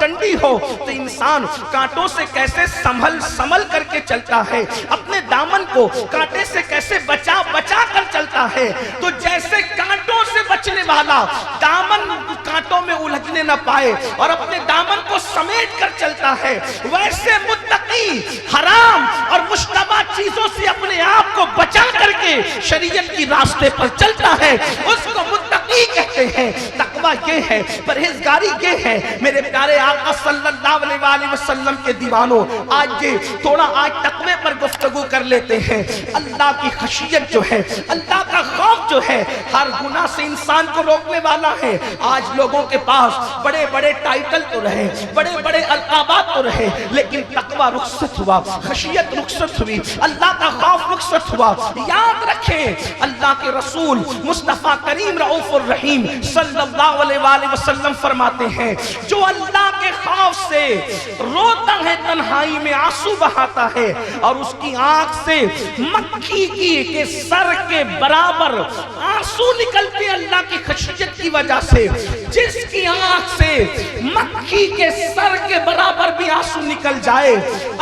پگڈنڈی ہو تو انسان کانٹوں سے کیسے سنبھل کر کے چلتا ہے، اپنے دامن کو کانٹے سے کیسے بچا کر چلتا ہے، تو جیسے کانٹوں سے بچنے والا دامن کانٹوں میں الجھنے نہ پائے اور اپنے دامن کو سمیٹ کر چلتا ہے، ویسے متقی حرام اور مشتبہ چیزوں سے اپنے آپ کو بچا کر کے شریعت کی راستے پر چلتا ہے، اس کو متقی کہتے ہیں۔ تقویٰ یہ ہے، پرہیزگاری یہ ہے۔ میرے پیارے آقا صلی اللہ علیہ وآلہ وسلم کے دیوانوں، آج تقوی پر گفتگو کر لیتے ہیں۔ اللہ کی خشیت جو ہے، اللہ کا خوف جو ہے، ہر گناہ سے انسان کو روکنے والا ہے۔ آج لوگوں کے پاس بڑے بڑے ٹائٹل تو رہے، بڑے بڑے القابات تو رہے، لیکن تقوی رخصت ہوا، خشیت رخصت ہوئی، اللہ کا خوف رخصت ہوا۔ یاد رکھیں، اللہ کے رسول مصطفیٰ کریم رؤوف الرحیم صلی اللہ علیہ وآلہ وسلم فرماتے ہیں، جو اللہ کے خوف سے روتا ہے تنہائی میں آنسو بہاتا ہے، اور اس کی آنکھ سے مکھی کے سر کے برابر آنسو نکلتے ہیں اللہ کی خشیت کی وجہ سے۔ جس کی آنکھ سے مکھی کے سر کے برابر بھی آنسو نکل جائے،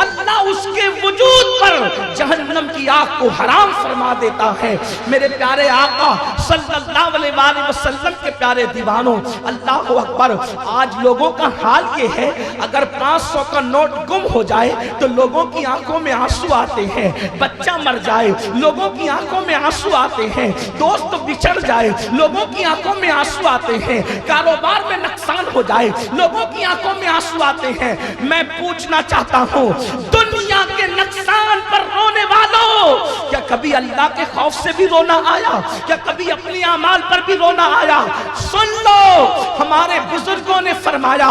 اللہ اس کے وجود پر جہنم کی آگ کو حرام فرما دیتا ہے۔ میرے پیارے آقا صلی اللہ علیہ وآلہ وسلم کے پیارے دیوانوں، اللہ اکبر، آج لوگوں کا حال یہ ہے، اگر 500 کا نوٹ گم ہو جائے تو لوگوں کی آنکھوں میں آنسو آتے ہیں، بچہ مر جائے لوگوں کی آنکھوں میں آنسو آتے ہیں، دوست بچھڑ جائے لوگوں کی آنکھوں میں آنسو آتے ہیں، کاروبار میں نقصان ہو جائے لوگوں کی آنکھوں میں آنسو آتے ہیں۔ میں پوچھنا چاہتا ہوں، دنیا کے نقصان پر رونے والوں، کیا کبھی اللہ کے خوف سے بھی رونا آیا؟ کیا کبھی اپنی اعمال پر بھی رونا آیا؟ سن لو، ہمارے بزرگوں نے فرمایا،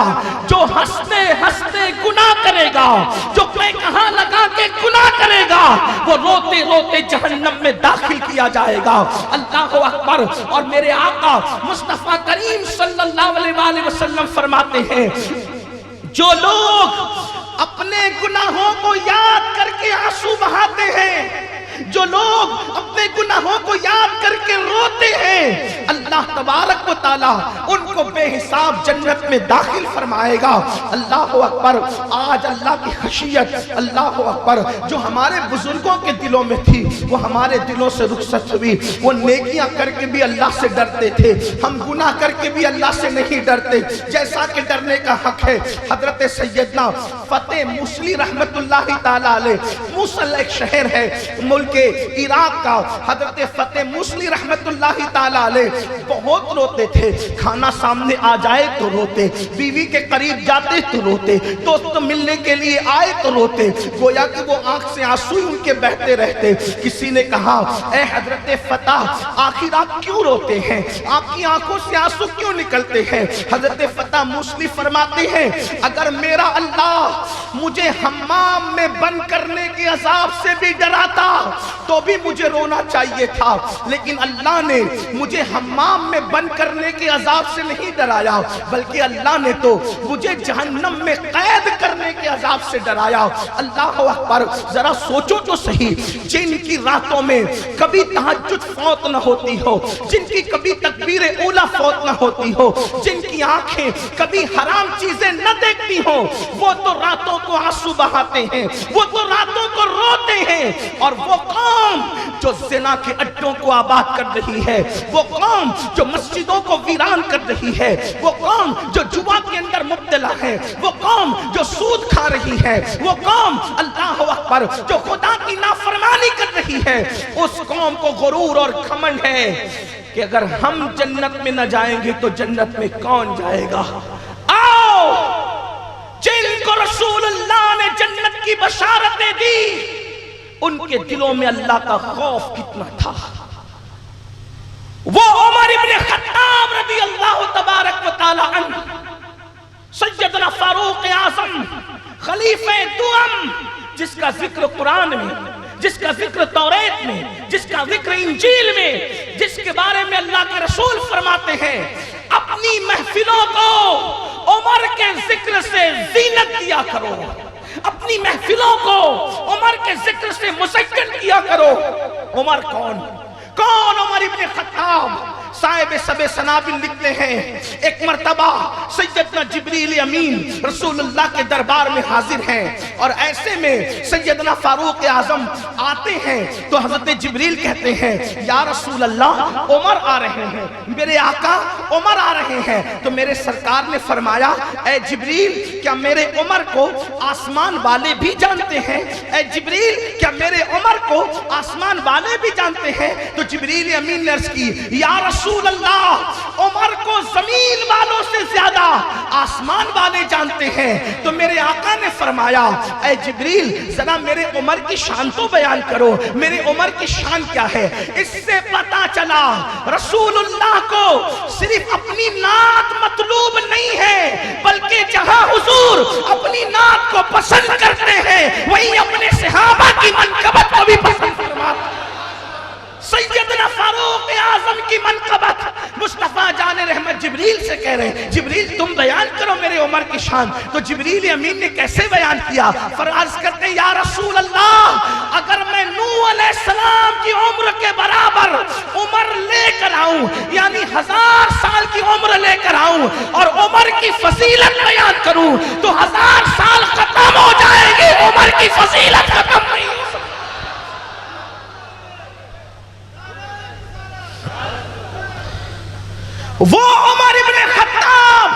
جو ہنستے ہنستے گناہ کرے گا، جو کہاں لگا کے گناہ کرے گا، وہ روتے روتے جہنم میں داخل کیا جائے گا۔ اللہ اکبر۔ اور میرے آقا مصطفیٰ کریم صلی اللہ علیہ وآلہ وسلم فرماتے ہیں، جو لوگ اپنے گناہوں کو یاد کر کے آنسو بہاتے ہیں، جو لوگ اپنے گناہوں کو یاد کر کے روتے ہیں، اللہ تبارک و تعالیٰ ان کو بے حساب جنت میں داخل فرمائے گا۔ اللہ اکبر۔ آج اللہ کی خشیت، اللہ اکبر، جو ہمارے بزرگوں کے دلوں میں تھی وہ ہمارے دلوں سے رخصت ہوئی۔ وہ نیکیاں کر کے بھی اللہ سے ڈرتے تھے، ہم گناہ کر کے بھی اللہ سے نہیں ڈرتے، جیسا کہ ڈرنے کا حق ہے۔ حضرت سیدنا فتح موصلی رحمت اللہ تعالیٰ علیہ، موصل ایک شہر ہے ملک عراق کا، حضرت فتح موصلی رحمت اللہ تعالیٰ علیہ بہت روتے تھے، کھانا سامنے آ جائے تو روتے، بیوی کے قریب جاتے تو روتے، دوست ملنے کے لیے آئے تو روتے، گویا کہ وہ آنکھ سے آنسو ان کے بہتے رہتے۔ کسی نے کہا، اے حضرت فتح، آخر آپ کیوں روتے ہیں؟ آپ کی آنکھوں سے آنسو کیوں نکلتے ہیں؟ حضرت فتح موصلی فرماتے ہیں، اگر میرا اللہ مجھے حمام میں بند کرنے کے عذاب سے بھی ڈراتا تو بھی مجھے رونا چاہیے تھا، لیکن اللہ نے مجھے حمام میں بند کرنے کے عذاب سے نہیں ڈرایا، بلکہ اللہ نے تو مجھے جہنم میں قید کرنے کے عذاب سے ڈرایا۔ اللہ اکبر۔ ذرا سوچو تو صحیح، جن کی راتوں میں کبھی تہجد فوت نہ ہوتی ہو، جن کی کبھی تکبیر اولا فوت نہ ہوتی ہو، جن کی آنکھیں کبھی حرام چیزیں نہ دیکھتی ہوں، وہ تو راتوں کو آنسو بہاتے ہیں، وہ تو راتوں کو روتے ہیں۔ اور وہ قوم جو زنا کے اڈوں کو آباد کر رہی ہے، وہ قوم جو مسجدوں کو ویران کر رہی ہے، وہ قوم جو جوا کے اندر مبتلا ہے، وہ قوم جو سود کھا رہی ہے، وہ قوم اللہ اکبر جو خدا کی نافرمانی کر رہی ہے، اس قوم کو غرور اور گھمنڈ ہے کہ اگر ہم جنت میں نہ جائیں گے تو جنت میں کون جائے گا۔ آؤ، جن کو رسول اللہ نے جنت کی بشارتیں دی، ان کے دلوں میں اللہ کا خوف کتنا تھا۔ وہ عمر ابن خطاب رضی اللہ تبارک و تعالی عنہ، سیدنا فاروق اعظم، خلیفہ دوم، جس کا ذکر قرآن میں، جس کا ذکر توریت میں، جس کا ذکر انجیل میں، جس کے بارے میں اللہ کے رسول فرماتے ہیں، اپنی محفلوں کو عمر کے ذکر سے زینت دیا کرو، اپنی محفلوں کو عمر کے ذکر سے مزین کیا کرو۔ عمر کون؟ عمر ابن خطاب صاحب سب سنابل لکھتے ہیں ایک مرتبہ سیدنا جبریل امین رسول اللہ کے دربار میں حاضر ہیں اور ایسے میں سیدنا فاروق اعظم آتے ہیں تو حضرت جبریل کہتے ہیں یا رسول اللہ عمر آ رہے ہیں، میرے آقا عمر آ رہے ہیں۔ تو میرے سرکار نے فرمایا اے جبریل کیا میرے عمر کو آسمان والے بھی جانتے ہیں؟ اے جبریل کیا میرے عمر کو آسمان والے بھی جانتے ہیں؟ تو جبریل امین نے عرض کی یا رسول اللہ عمر کو زمین والوں سے زیادہ آسمان والے جانتے ہیں۔ تو میرے آقا نے فرمایا اے جبریل ذرا میرے عمر کی شان تو بیان کرو، میرے عمر کی شان کیا ہے؟ اس سے پتا چلا رسول اللہ کو صرف اپنی نعت مطلوب نہیں ہے، بلکہ جہاں حضور اپنی نعت کو پسند کرتے ہیں وہیں اپنے صحابہ کی منقبت کو بھی پسند فرماتے ہیں۔ سیدنا فاروق اعظم کی منقبت مصطفیٰ جان رحمت جبریل سے کہہ رہے ہیں جبریل تم بیان کرو میرے عمر کی شان۔ تو جبریل امین نے کیسے بیان کیا؟ فرعرض کرتے ہیں یا رسول اللہ اگر میں نوح علیہ السلام کی عمر کے برابر عمر لے کر آؤں، یعنی 1000 سال کی عمر لے کر آؤں اور عمر کی فضیلت بیان کروں تو 1000 سال ختم ہو جائے گی، عمر کی فضیلت ختم نہیں ہو سکتی۔ وہ عمر ابن خطاب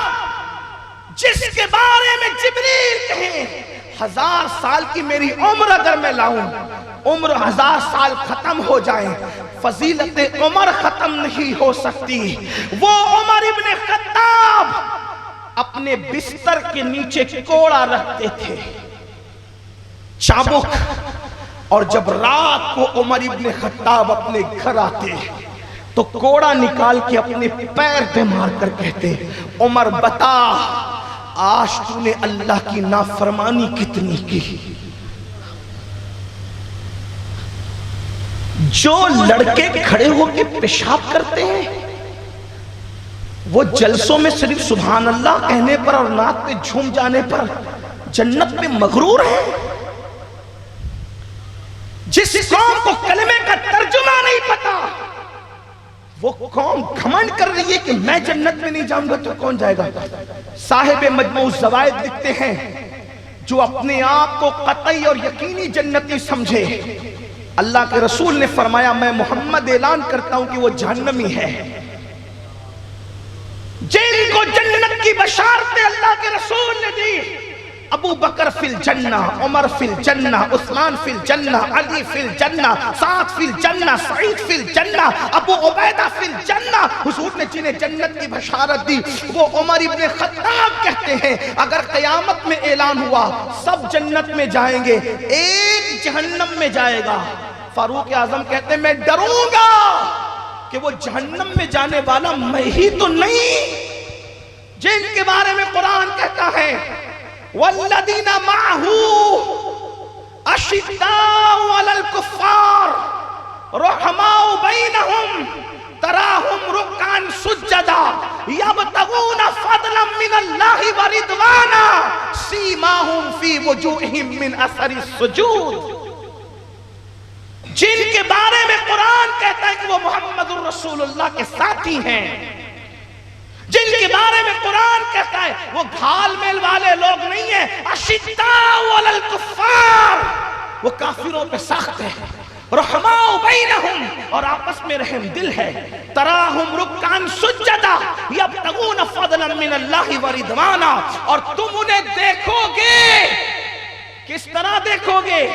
جس کے بارے میں جبریل کہیں 1000 سال کی میری عمر اگر میں لاؤں، عمر 1000 سال ختم ہو جائیں، فضیلت عمر ختم نہیں ہو سکتی۔ وہ عمر ابن خطاب اپنے بستر کے نیچے کوڑا رکھتے تھے، چابک، اور جب رات کو عمر ابن خطاب اپنے گھر آتے تو کوڑا نکال کے اپنے پیر پہ مار کر کہتے عمر بتا آج تو نے اللہ کی نافرمانی کتنی کی۔ جو لڑکے کھڑے ہو کے پیشاب کرتے ہیں وہ جلسوں میں صرف سبحان اللہ کہنے پر اور ناک پہ جھوم جانے پر جنت میں مغرور ہیں۔ جس قوم کو کلمے کا ترجمہ نہیں پتا وہ قوم گھمنڈ کر رہی ہے کہ میں جنت میں نہیں جاؤں گا تو کون جائے گا۔ صاحب مجموع الزوائد لکھتے ہیں جو اپنے آپ کو قطعی اور یقینی جنتی سمجھے اللہ کے رسول نے فرمایا میں محمد اعلان کرتا ہوں کہ وہ جہنمی ہے۔ جن کو جنت کی بشارتیں اللہ کے رسول نے دی ابو بکر فی الجنہ، عمر فی الجنہ، عثمان فی الجنہ، علی فی الجنہ، سعد فی الجنہ، سعید فی الجنہ، ابو عبیدہ فی الجنہ، حضور نے جنہیں جنت کی بشارت دی وہ عمر ابن خطاب کہتے ہیں اگر قیامت میں اعلان ہوا سب جنت میں جائیں گے ایک جہنم میں جائے گا، فاروق اعظم کہتے ہیں میں ڈروں گا کہ وہ جہنم میں جانے والا میں ہی تو نہیں جن کے بارے میں قرآن کہتا ہے والذین معہ اشداء علی الکفار رحماء بینہم تراہم رکعا سجدا یبتغون فضلا من اللہ ورضوانا سیماہم فی وجوہہم من اثر السجود۔ جن کے بارے میں قرآن کہتا ہے کہ وہ محمد الرسول اللہ کے ساتھی ہیں، جن کے بارے میں قرآن کہتا ہے وہ گھال میل والے لوگ نہیں ہیں، اشداء علی الکفار وہ کافروں پہ سخت ہیں، رحماء بینہم اور آپس میں رحم دل ہے، تراہم رکعا سجدا یبتغون فضلا من اللہ ورضوانا اور تم انہیں دیکھو گے کس طرح دیکھو گے؟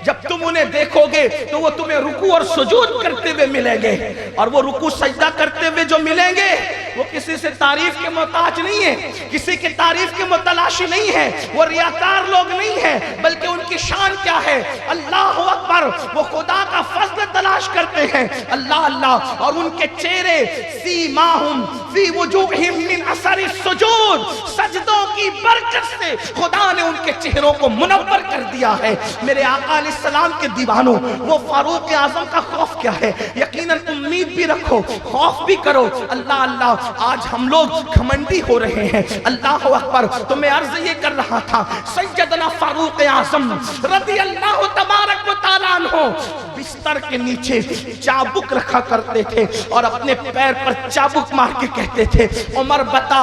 جب تم انہیں دیکھو گے تو وہ تمہیں رکوع اور سجود کرتے ہوئے ملیں گے اور وہ رکوع سجدہ کرتے ہوئے جو ملیں گے وہ کسی سے تعریف کے محتاج نہیں ہے، کسی کے تعریف کے متلاشی نہیں ہے، وہ ریاکار لوگ نہیں ہیں، بلکہ ان کی شان کیا ہے اللہ اکبر، وہ خدا کا فضل تلاش کرتے ہیں اللہ اللہ، اور ان کے چہرے سیماہم فی وجوہہم من اثر السجود، سجدوں کی برکت سے خدا نے ان کے چہروں کو منور کر دیا ہے۔ میرے آقا علیہ السلام کے دیوانوں وہ فاروق اعظم کا خوف کیا ہے؟ یقیناً امید بھی رکھو خوف بھی کرو اللہ اللہ۔ آج ہم لوگ گھمنڈی ہو رہے ہیں اللہ اکبر، تو میں عرض یہ کر رہا تھا سیدنا فاروق اعظم رضی اللہ تبارک و تعالیٰ عنہ بستر کے نیچے چابک رکھا کرتے تھے اور اپنے پیر پر چابک مار کے کہتے تھے عمر بتا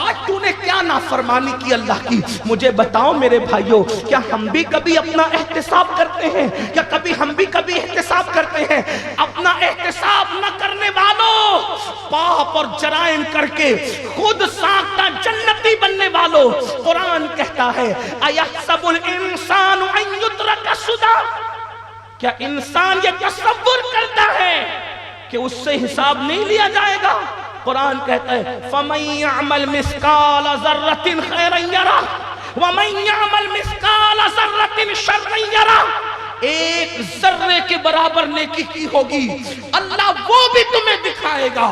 آج تو نے کیا نافرمانی کی اللہ کی، مجھے بتاؤ میرے بھائیوں، کیا ہم بھی کبھی اپنا احتساب کرتے ہیں؟ کیا کبھی ہم بھی کبھی احتساب کرتے ہیں؟ اپنا احتساب نہ کرنے والوں، پاپ اور جرائم کر کے خود ساختہ جنتی بننے والوں، قرآن کہتا ہے اَيَحْسَبُ الْإِنسَانُ أَن يُتْرَكَ سُدًى، کیا انسان یہ تصور کرتا ہے کہ اس سے حساب نہیں لیا جائے گا؟ قرآن کہتا ہے فَمَن يَعْمَلْ مِثْقَالَ ذَرَّةٍ خَيْرًا يَرَهُ وَمَن يَعْمَلْ مِثْقَالَ ذَرَّةٍ شَرًّا يَرَهُ، ایک ذرے کے برابر نیکی کی ہوگی اللہ وہ بھی تمہیں دکھائے گا،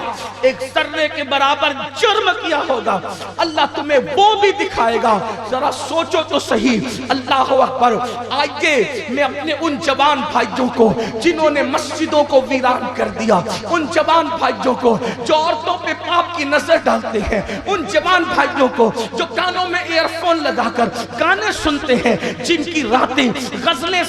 ایک ذرے کے برابر جرم کیا ہوگا اللہ تمہیں وہ بھی دکھائے گا۔ ذرا سوچو تو صحیح، اللہ اکبر۔ آئیے میں اپنے ان جوان بھائیوں کو جنہوں نے مسجدوں کو ویران کر دیا، ان جوان بھائیوں کو جو عورتوں پہ پاپ کی نظر ڈالتے ہیں، ان جوان بھائیوں کو جو کانوں میں ایئر فون لگا کر گانے سنتے ہیں، جن کی راتیں غزلیں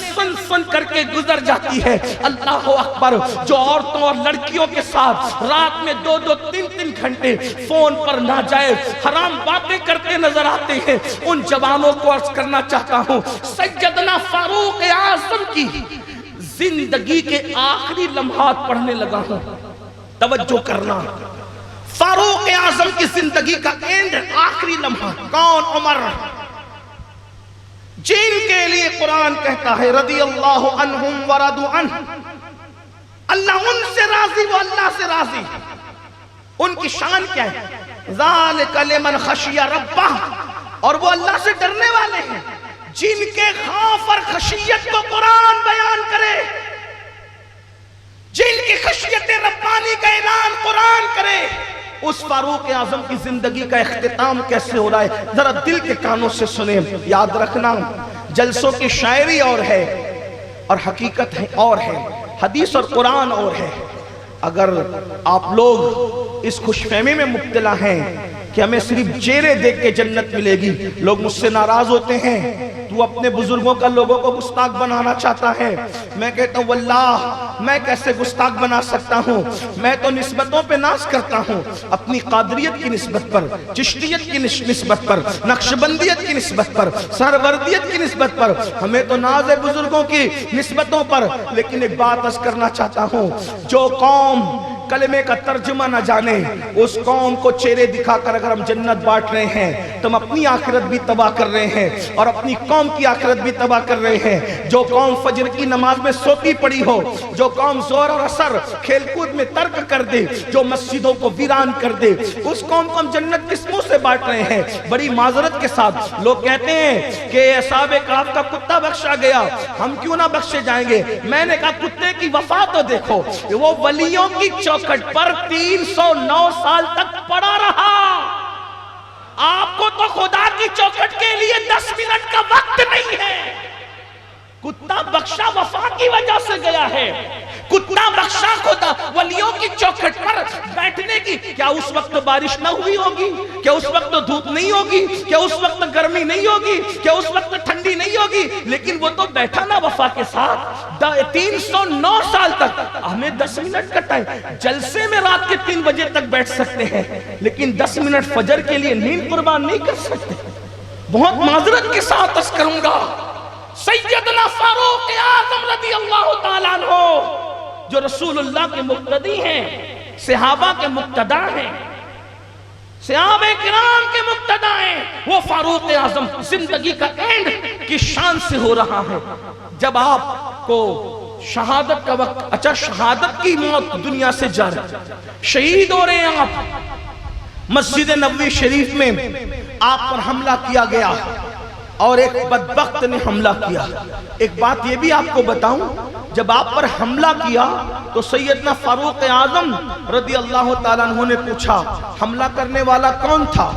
سن کر کے گزر جاتی ہے، اللہ اکبر، جو عورتوں اور لڑکیوں کے ساتھ رات میں 2-3 گھنٹے فون پر ناجائز حرام باتیں کرتے نظر آتے ہیں، ان جوانوں کو عرض کرنا چاہتا ہوں سیدنا فاروق اعظم کی زندگی کے آخری لمحات پڑھنے لگا ہوں، توجہ کرنا، فاروق اعظم کی زندگی کا اینڈ آخری لمحہ کون؟ عمر، جن کے لیے قرآن کہتا ہے رضی اللہ عنہم ورضوا عنہ، اللہ ان سے راضی وہ اللہ سے راضی۔ ان کی شان کیا ہے؟ ذالک لمن خشی ربہ، اور وہ اللہ سے ڈرنے والے ہیں جن کے خوف اور خشیت کو قرآن بیان کرے، جن کی خشیت ربانی کا اعلان قرآن کرے۔ اس فاروق اعظم کی زندگی کا اختتام کیسے ہو رہا ہے ذرا دل کے کانوں سے سنیں۔ یاد رکھنا جلسوں کی شاعری اور ہے اور حقیقت ہے اور ہے، حدیث اور قرآن اور ہے۔ اگر آپ لوگ اس خوش فہمی میں مبتلا ہیں کہ ہمیں صرف چہرے دیکھ کے جنت ملے گی، لوگ مجھ سے ناراض ہوتے ہیں تو اپنے بزرگوں کا لوگوں کو گستاخ بنانا چاہتا ہے، میں کہتا ہوں واللہ میں کیسے گستاخ بنا سکتا ہوں؟ میں تو نسبتوں پہ ناز کرتا ہوں، اپنی قادریت کی نسبت پر، چشتیت کی نسبت پر، نقشبندیت کی نسبت پر، سہروردیت کی نسبت پر، ہمیں تو ناز ہے بزرگوں کی نسبتوں پر۔ لیکن ایک بات عرض کرنا چاہتا ہوں، جو قوم کلمے کا ترجمہ نہ جانے اس قوم کو چہرے دکھا کر اگر ہم جنت بانٹ رہے ہیں تو ہم اپنی آخرت بھی تباہ کر رہے ہیں اور اپنی قوم کی آخرت بھی تباہ کر رہے ہیں۔ جو قوم فجر کی نماز میں سوتی پڑی ہو، جو قوم ظہر اور عصر کھیل کود میں ترک کر دے، جو مسجدوں کو ویران کر دے، اس قوم کو ہم جنت کس منہ سے بانٹ رہے ہیں؟ بڑی معذرت کے ساتھ لوگ کہتے ہیں کہ اصحاب کہف کا کتا بخشا گیا، ہم کیوں نہ بخشے جائیں گے؟ میں نے کہا کتے کی وفا تو دیکھو، وہ ولیوں کی چوکھٹ پر 309 سال تک پڑا رہا، آپ کو تو خدا کی چوکھٹ کے لیے 10 منٹ کا وقت نہیں ہے۔ کتا بخشا وفا کی وجہ سے گیا ہے، کتا بخشا خدا ولیوں کی چوکھٹ پر بیٹھنے کی۔ کیا اس وقت بارش نہ ہوئی ہوگی؟ کیا اس وقت دھوپ نہیں ہوگی؟ کیا اس وقت گرمی نہیں ہوگی؟ کیا اس وقت ٹھنڈی نہیں ہوگی؟ لیکن وہ تو بیٹھا نا وفا کے ساتھ 309 سال تک۔ ہمیں 10 منٹ کا ٹائم، جلسے میں رات کے 3 بجے تک بیٹھ سکتے ہیں لیکن 10 منٹ فجر کے لیے نیند قربان نہیں کر سکتے۔ بہت معذرت کے ساتھ عرض کروں گا، سیدنا فاروق اعظم رضی اللہ تعالیٰ عنہ جو رسول اللہ کے مقتدی ہیں، صحابہ کے مقتدی ہیں، صحابہ کرام کے مقتدی ہیں، وہ فاروق اعظم زندگی کا اینڈ کی شان سے ہو رہا ہے۔ جب آپ کو شہادت کا وقت، اچھا شہادت کی موت دنیا سے جا رہا ہے، شہید ہو رہے ہیں آپ، مسجد نبوی شریف میں آپ پر حملہ کیا گیا اور ایک بدبخت نے حملہ کیا۔ ایک بات یہ بھی آپ کو بتاؤں، جب آپ پر حملہ کیا تو سیدنا فاروق اعظم رضی اللہ تعالیٰ عنہ نے پوچھا حملہ کرنے والا کون تھا؟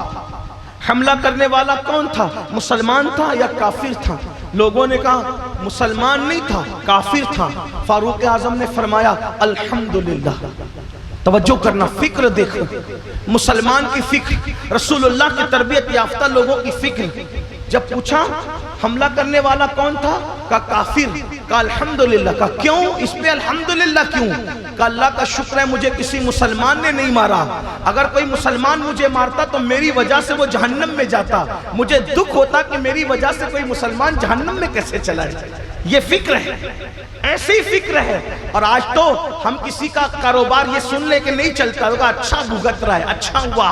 حملہ کرنے والا کون تھا؟ مسلمان تھا یا کافر تھا؟ لوگوں نے کہا مسلمان نہیں تھا، کافر تھا۔ فاروق اعظم نے فرمایا الحمدللہ۔ توجہ کرنا، فکر دیکھو، مسلمان کی فکر، رسول اللہ کی تربیت یافتہ لوگوں کی فکر۔ جب پوچھا حملہ کرنے والا کون تھا؟ کہا کافر۔ کہا الحمدللہ. کہا کیوں؟ اس پہ الحمدللہ کیوں؟ کہا اللہ کا شکر ہے مجھے کسی مسلمان نے نہیں مارا. اگر کوئی مسلمان مجھے مارتا تو میری وجہ سے وہ جہنم میں جاتا. مجھے دکھ ہوتا کہ میری وجہ سے کوئی مسلمان جہنم میں کیسے چلا جائے. یہ فکر ہے، ایسی فکر ہے. اور آج تو ہم کسی کا کاروبار یہ سن لے کہ نہیں چلتا ہوگا، اچھا بھگت رہا ہے، اچھا ہوا،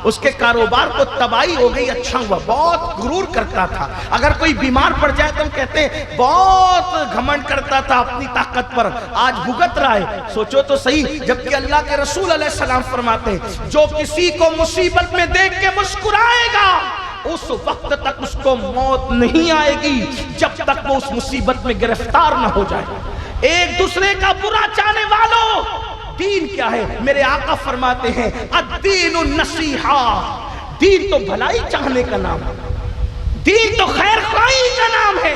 اس کے کاروبار کو تباہی ہو گئی، اچھا ہوا. بہت غرور کرتا تھا. اگر کوئی بیمار پڑ جائے تو ہم کہتے ہیں بہت گھمنڈ کرتا تھا اپنی طاقت پر، آج بھگت رہا ہے. سوچو تو صحیح. جبکہ اللہ کے رسول علیہ السلام فرماتے ہیں جو کسی کو مصیبت میں دیکھ کے مسکرائے گا اس وقت تک اس کو موت نہیں آئے گی جب تک وہ اس مصیبت میں گرفتار نہ ہو جائے. ایک دوسرے کا برا چاہنے والوں، دین کیا ہے؟ میرے آقا فرماتے ہیں الدین النصیحہ. دین تو بھلائی چاہنے کا نام ہے، دین تو خیر خواہی کا نام ہے.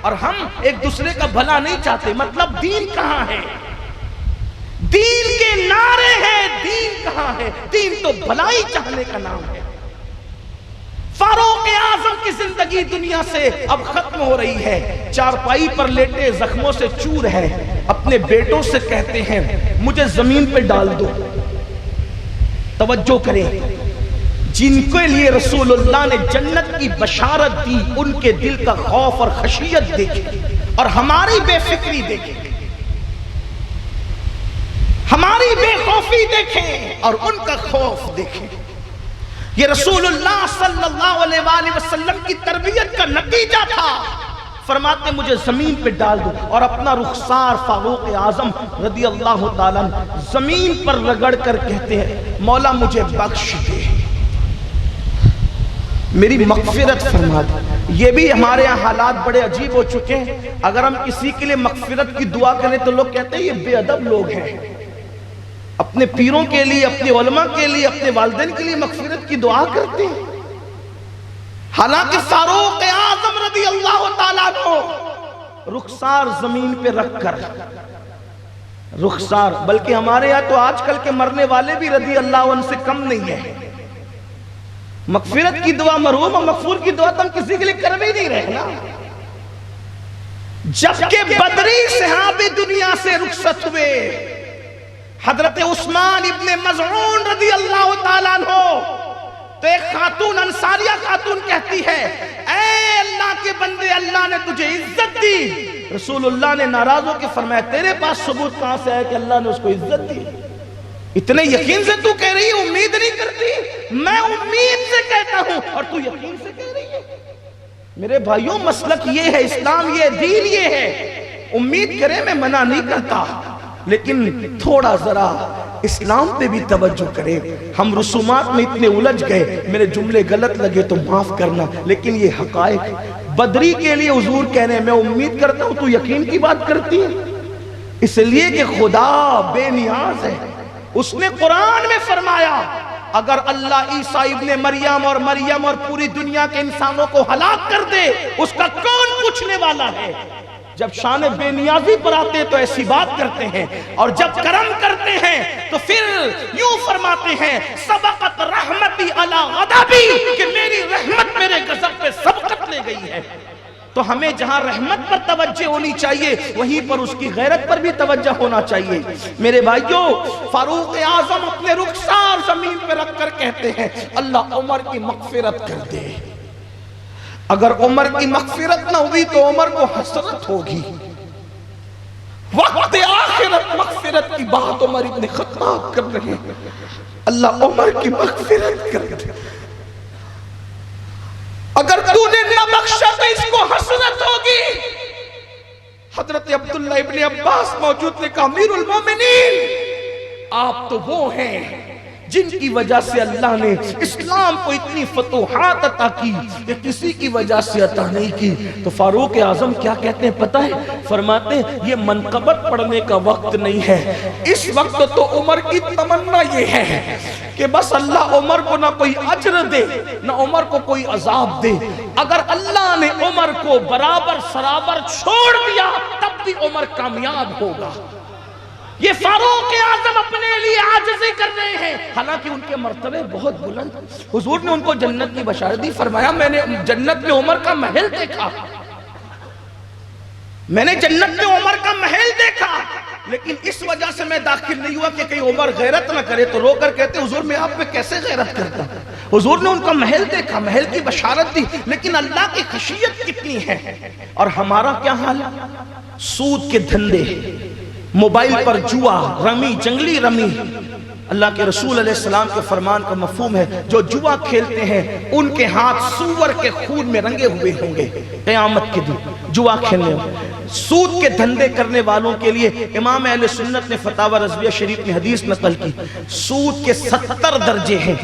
اور ہم ایک دوسرے کا بھلا نہیں چاہتے. مطلب دین کہاں ہے؟ دین کے نعرے ہیں، دین کہاں ہے؟ دین تو بھلائی چاہنے کا نام ہے. فاروق اعظم کی زندگی دنیا سے اب ختم ہو رہی ہے. چارپائی پر لیٹے زخموں سے چور ہے. اپنے بیٹوں سے کہتے ہیں مجھے زمین پہ ڈال دو. توجہ کریں، جن کے لیے رسول اللہ نے جنت کی بشارت دی ان کے دل کا خوف اور خشیت دیکھیں اور ہماری بے فکری دیکھیں، ہماری بے خوفی دیکھیں اور ان کا خوف دیکھیں. یہ رسول اللہ صلی اللہ علیہ وآلہ وسلم کی تربیت کا نتیجہ تھا. فرماتے مجھے زمین پہ ڈال دو اور اپنا رخسار فاروق اعظم رضی اللہ تعالیٰ زمین پر رگڑ کر کہتے ہیں مولا مجھے بخش دے، میری مغفرت فرما دے. یہ بھی ہمارے یہاں حالات بڑے عجیب ہو چکے ہیں. اگر ہم کسی کے لیے مغفرت کی دعا کریں تو لوگ کہتے ہیں یہ بے ادب لوگ ہیں. اپنے پیروں کے لیے، اپنے علماء کے لیے، اپنے والدین کے لیے مغفرت کی دعا کرتے ہیں. حالانکہ فاروق اعظم رضی اللہ تعالیٰ عنہ رخسار زمین پہ رکھ کر، رخسار، بلکہ ہمارے یہاں تو آج کل کے مرنے والے بھی رضی اللہ عنہ سے کم نہیں ہے. مغفرت کی دعا، مرحوم اور مغفور کی دعا تو ہم کسی کے لیے کر بھی نہیں رہے نا. جبکہ بدری صحابی دنیا سے رخصت ہوئے، حضرت عثمان ابن مظعون رضی اللہ تعالیٰ عنہ، تو ایک خاتون انصاریہ خاتون کہتی ہے اے اللہ کے بندے اللہ نے تجھے عزت دی. رسول اللہ نے ناراض ہو کے فرمایا تیرے پاس ثبوت کہاں سے ہے کہ اللہ نے اس کو عزت دی؟ اتنے یقین سے تو کہہ رہی ہے، امید نہیں کرتی. میں امید سے کہتا ہوں اور تو یقین سے کہہ رہی ہے. میرے بھائیوں مسلک یہ ہے، اسلام یہ، دین یہ ہے. امید کرے میں منع نہیں کرتا، لیکن تھوڑا ذرا اسلام پہ بھی توجہ کریں. ہم رسومات میں اتنے الجھ گئے، میرے جملے غلط لگے تو معاف کرنا، لیکن یہ حقائق. بدری کے لیے حضور کہہ رہے ہیں میں امید کرتا ہوں تو یقین کی بات کرتی ہے. اس لیے کہ خدا بے نیاز ہے. اس نے قرآن میں فرمایا اگر اللہ عیسیٰ ابن مریم اور مریم اور پوری دنیا کے انسانوں کو ہلاک کر دے اس کا کون پوچھنے والا ہے؟ جب شان بے نیازی پر آتے ہیں تو ایسی بات کرتے ہیں، اور جب کرم کرتے ہیں تو پھر یوں فرماتے ہیں سبقت رحمتی علی غضبی، کہ میری رحمت میرے غضب پہ سبقت لے گئی ہے. تو ہمیں جہاں رحمت پر توجہ ہونی چاہیے وہیں پر اس کی غیرت پر بھی توجہ ہونا چاہیے. میرے بھائیوں فاروق اعظم اپنے رخسار زمین پہ رکھ کر کہتے ہیں اللہ عمر کی مغفرت کر دے. اگر عمر کی مغفرت نہ ہوئی تو عمر کو حسرت ہوگی. وقت آخرت مغفرت کی بات عمر ابن خطاب کر رہے ہیں. اللہ عمر کی مغفرت کر دے. اگر تو نے نہ بخشا تو اس کو حسرت ہوگی. حضرت عبداللہ ابن عباس موجود نے کہا امیر المومنین آپ تو وہ ہیں جن کی وجہ سے اللہ نے اسلام کو اتنی فتوحات عطا کی کہ کسی کی وجہ سے عطا نہیں کی. تو فاروق اعظم کیا کہتے ہیں پتہ ہے؟ فرماتے ہیں یہ منقبت پڑھنے کا وقت نہیں ہے. اس وقت تو عمر کی تمنا یہ ہے کہ بس اللہ عمر کو نہ کوئی اجر دے نہ عمر کو کوئی عذاب دے. اگر اللہ نے عمر کو برابر سرابر چھوڑ دیا تب بھی عمر کامیاب ہوگا. یہ فاروق اعظم اپنے لیے عاجزی کر رہے ہیں، حالانکہ ان کے مرتبے بہت بلند. حضور نے ان کو جنت کی بشارت دی. فرمایا میں نے جنت میں عمر کا محل دیکھا. میں نے جنت میں عمر کا محل دیکھا، لیکن اس وجہ سے میں داخل نہیں ہوا کہ کہیں عمر غیرت نہ کرے، تو رو کر کہتے حضور میں آپ پہ کیسے غیرت کرتا؟ حضور نے ان کا محل دیکھا، محل کی بشارت دی، لیکن اللہ کی خشیت کتنی ہے۔ اور ہمارا کیا حال ہے؟ سود کے دھندے، موبائل پر جوا، رمی، جنگلی رمی۔ اللہ کے رسول علیہ السلام کے فرمان کا مفہوم ہے جو جوا کھیلتے ہیں ان کے ہاتھ سور کے خون میں رنگے ہوئے ہوں گے قیامت کے دن۔ جوا کھیلنے، سود کے دھندے کرنے والوں کے لیے امام اہل سنت نے فتاوی رضویہ شریف میں حدیث نقل کی، سود کے 70 درجے ہیں۔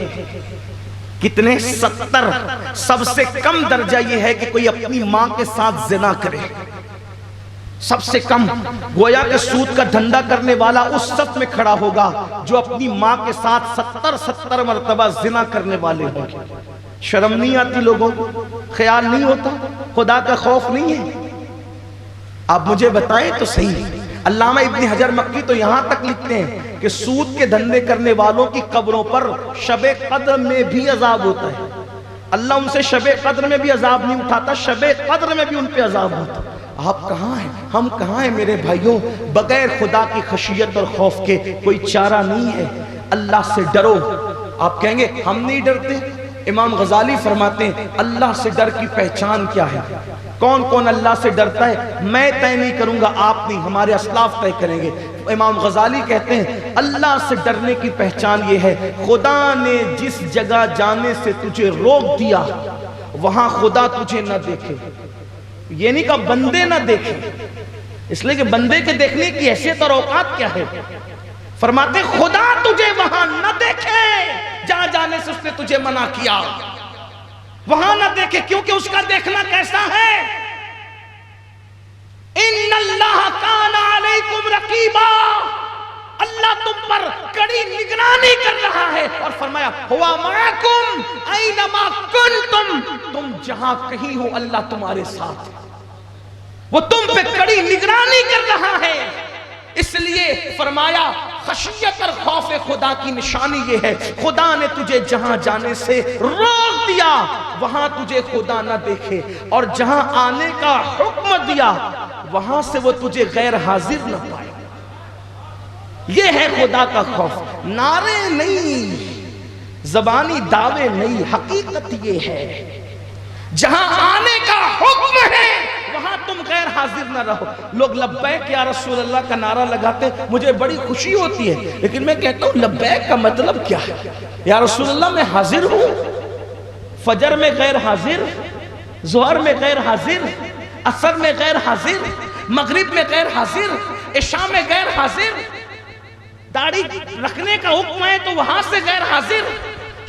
کتنے؟ 70۔ سب سے کم درجہ یہ ہے کہ کوئی اپنی ماں کے ساتھ زنا کرے، سب سے کم۔ گویا کہ سود کا دھندا کرنے والا اس صف میں کھڑا ہوگا جو اپنی ماں کے ساتھ 70 مرتبہ زنا کرنے والے ہوں گے۔ شرم نہیں آتی لوگوں کو؟ خیال نہیں ہوتا؟ خدا کا خوف نہیں ہے؟ آپ مجھے بتائیں تو صحیح۔ علامہ ابن حجر مکی تو یہاں تک لکھتے ہیں کہ سود کے دھندے کرنے والوں کی قبروں پر شب قدر میں بھی عذاب ہوتا ہے۔ اللہ ان سے شب قدر میں بھی عذاب نہیں اٹھاتا، شب قدر میں بھی ان پہ عذاب ہوتا۔ آپ کہاں ہیں؟ ہم کہاں ہیں میرے بھائیوں؟ بغیر خدا کی خشیت اور خوف کے کوئی چارہ نہیں ہے۔ اللہ سے ڈرو۔ آپ کہیں گے ہم نہیں ڈرتے؟ امام غزالی فرماتے ہیں اللہ سے ڈر کی پہچان کیا ہے؟ کون کون اللہ سے ڈرتا ہے؟ میں طے نہیں کروں گا، آپ نہیں، ہمارے اسلاف طے کریں گے۔ امام غزالی کہتے ہیں اللہ سے ڈرنے کی پہچان یہ ہے خدا نے جس جگہ جانے سے تجھے روک دیا وہاں خدا تجھے نہ دیکھے۔ یہ نہیں کہا بندے نہ دیکھیں، اس لیے کہ بندے کے دیکھنے کی حیثیت اور اوقات کیا ہے؟ فرماتے خدا تجھے وہاں نہ دیکھے جہاں جانے سے اس نے تجھے منع کیا، وہاں نہ دیکھے، کیونکہ اس کا دیکھنا کیسا ہے؟ ان اللہ کان علیکم رقیبا، اللہ تم پر کڑی نگرانی کر رہا ہے، اور فرمایا ہوا معکم اینما کنتم، تم جہاں کہیں ہو اللہ تمہارے ساتھ، وہ تم پہ کڑی نگرانی کر رہا ہے۔ اس لیے فرمایا خشیت اور خوف خدا کی نشانی یہ ہے خدا نے تجھے جہاں جانے سے روک دیا وہاں تجھے خدا نہ دیکھے، اور جہاں آنے کا حکم دیا وہاں سے وہ تجھے غیر حاضر نہ پائے۔ یہ ہے خدا کا خوف۔ نعرے نہیں، زبانی دعوے نہیں، حقیقت یہ ہے جہاں آنے کا حکم ہے وہاں تم غیر حاضر نہ رہو۔ لوگ لبیک یا رسول اللہ کا نعرہ لگاتے مجھے بڑی خوشی ہوتی ہے، لیکن میں کہتا ہوں لبیک کا مطلب کیا ہے؟ یا رسول اللہ میں حاضر ہوں، فجر میں غیر حاضر، ظہر میں غیر حاضر، عصر میں غیر حاضر، مغرب میں غیر حاضر، عشاء میں غیر حاضر، داڑھی رکھنے کا حکم ہے تو وہاں سے غیر حاضر،